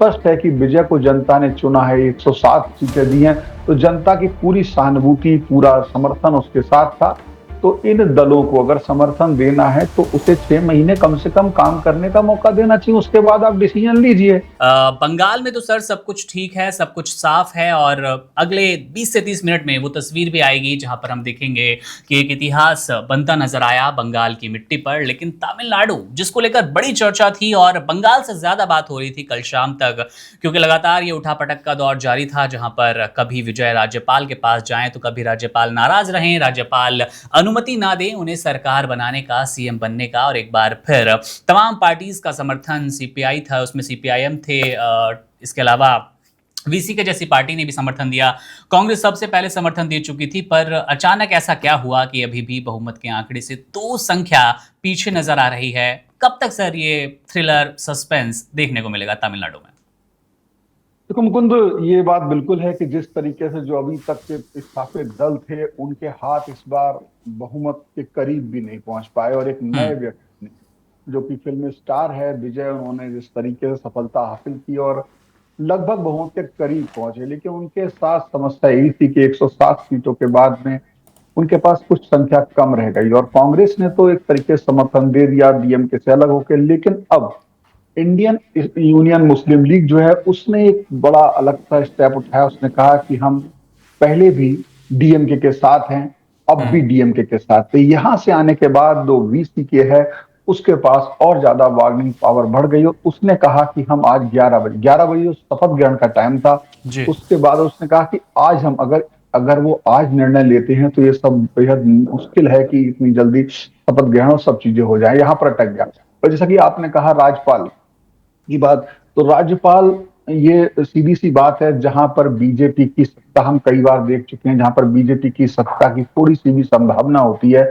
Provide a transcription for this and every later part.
स्पष्ट है कि विजय को जनता ने चुना है, 107 सीटें दी हैं, तो जनता की पूरी सहानुभूति, पूरा समर्थन उसके साथ था। तो इन दलों को अगर समर्थन देना है तो उसे 6 महीने कम से कम काम करने का मौका देना चाहिए, उसके बाद आप डिसीजन लीजिए। बंगाल में तो सर सब कुछ ठीक है, सब कुछ साफ है और अगले 20 से 30 मिनट में वो तस्वीर भी आएगी जहां पर हम देखेंगे कि एक इतिहास बनता नजर आया बंगाल की मिट्टी पर। लेकिन तमिलनाडु जिसको लेकर बड़ी चर्चा थी और बंगाल से ज्यादा बात हो रही थी कल शाम तक, क्योंकि लगातार ये उठापटक का दौर जारी था जहां पर कभी विजय राज्यपाल के पास जाएं तो कभी राज्यपाल नाराज रहें, राज्यपाल अनुमति ना दें उन्हें सरकार बनाने का, सीएम बनने का। और एक बार फिर तमाम पार्टीज का समर्थन, सीपीआई था उसमें, सीपीआईएम थे, इसके अलावा वीसी के जैसी पार्टी ने भी समर्थन दिया, कांग्रेस सबसे पहले समर्थन दे चुकी थी। पर अचानक ऐसा क्या हुआ कि अभी भी बहुमत के आंकड़े से 2 संख्या पीछे नजर आ रही है? कब तक सर ये थ्रिलर सस्पेंस देखने को मिलेगा तमिलनाडु में? देखो मुकुंद, ये बात बिल्कुल है कि जिस तरीके से जो अभी तक के स्थापित दल थे उनके हाथ इस बार बहुमत के करीब भी नहीं पहुंच पाए, और एक नए व्यक्ति जो कि फिल्म स्टार है विजय, उन्होंने जिस तरीके से सफलता हासिल की और लगभग बहुमत के करीब पहुंचे, लेकिन उनके साथ समस्या यही थी कि 107 सीटों के बाद में उनके पास कुछ संख्या कम रह गई, और कांग्रेस ने तो एक तरीके से समर्थन दे दिया डीएमके से अलग होकर। लेकिन अब इंडियन यूनियन मुस्लिम लीग जो है उसने एक बड़ा अलग सा स्टेप उठाया। उसने कहा कि हम पहले भी डीएमके के साथ हैं, अब भी डीएमके के साथ। तो यहां से आने के बाद जो वीसी के है उसके पास और ज्यादा बार्गेनिंग पावर बढ़ गई, और उसने कहा कि हम आज 11 बजे जो शपथ ग्रहण का टाइम था, उसके बाद उसने कहा कि आज हम अगर अगर वो आज निर्णय लेते हैं तो ये सब बेहद मुश्किल है कि इतनी जल्दी शपथ ग्रहण और सब चीजें हो जाए, यहाँ पर अटक गया। और जैसा कि आपने कहा राज्यपाल की बात, तो राज्यपाल, ये सीधी सी बात है, जहां पर बीजेपी की सत्ता, हम कई बार देख चुके हैं, जहां पर बीजेपी की सत्ता की थोड़ी सी भी संभावना होती है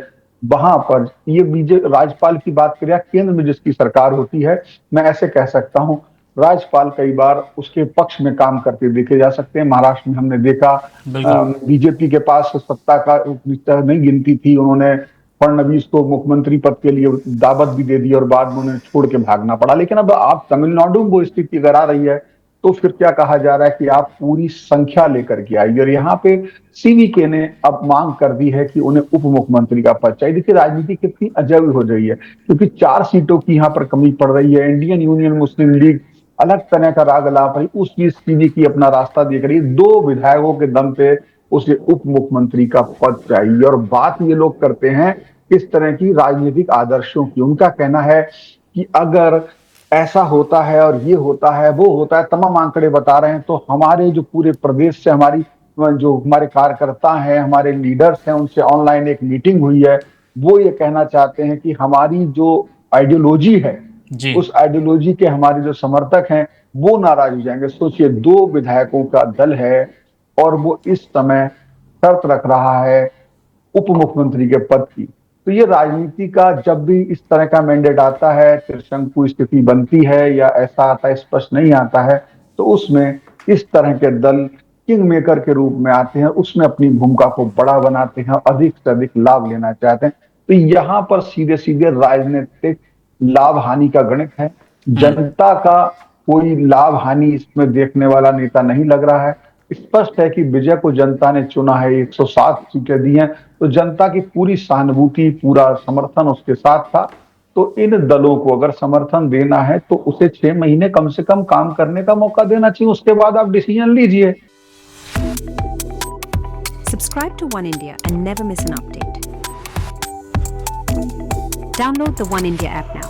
वहां पर ये राज्यपाल की बात करें, केंद्र में जिसकी सरकार होती है, मैं ऐसे कह सकता हूं राज्यपाल कई बार उसके पक्ष में काम करते देखे जा सकते हैं। महाराष्ट्र में हमने देखा बीजेपी के पास सत्ता का नहीं गिनती थी, उन्होंने फडणवीस को मुख्यमंत्री पद के लिए दावत भी दे दी और बाद में उन्हें छोड़ के भागना पड़ा। लेकिन अब आप तमिलनाडु में वो स्थिति अगर आ रही है तो फिर क्या कहा जा रहा है कि आप पूरी संख्या लेकर के आइए, और यहाँ पे सीवीके ने अब मांग कर दी है कि उन्हें उप मुख्यमंत्री का पद चाहिए। देखिए राजनीति कितनी अजब हो रही है, क्योंकि 4 सीटों की यहाँ पर कमी पड़ रही है। इंडियन यूनियन मुस्लिम लीग अलग तरह का राग अलाप रही, उस बीच सीवीके अपना रास्ता देख रही है। 2 विधायकों के दम पे उसे उप मुख्यमंत्री का पद चाहिए, और बात ये लोग करते हैं इस तरह की राजनीतिक आदर्शों की। उनका कहना है कि अगर ऐसा होता है और ये होता है, वो होता है, तमाम आंकड़े बता रहे हैं, तो हमारे जो पूरे प्रदेश से हमारी जो हमारे कार्यकर्ता हैं, हमारे लीडर्स हैं, उनसे ऑनलाइन एक मीटिंग हुई है। वो ये कहना चाहते हैं कि हमारी जो आइडियोलॉजी है, उस आइडियोलॉजी के हमारे जो समर्थक हैं वो नाराज हो जाएंगे। सोचिए 2 विधायकों का दल है और वो इस समय शर्त रख रहा है उप मुख्यमंत्री के पद की। तो ये राजनीति का जब भी इस तरह का मैंडेट आता है, त्रिशंकु स्थिति बनती है या ऐसा आता है, स्पष्ट नहीं आता है, तो उसमें इस तरह के दल किंग मेकर के रूप में आते हैं, उसमें अपनी भूमिका को बड़ा बनाते हैं, अधिक से अधिक लाभ लेना चाहते हैं। तो यहाँ पर सीधे सीधे राजनीतिक लाभ हानि का गणित है। जनता का कोई लाभ हानि इसमें देखने वाला नेता नहीं लग रहा है। स्पष्ट है कि विजय को जनता ने चुना है, 107 सीटें दी हैं, तो जनता की पूरी सहानुभूति, पूरा समर्थन उसके साथ था। तो इन दलों को अगर समर्थन देना है तो उसे 6 महीने कम से कम काम करने का मौका देना चाहिए, उसके बाद आप डिसीजन लीजिए। Subscribe to One India and never miss an update. Download the One India app now.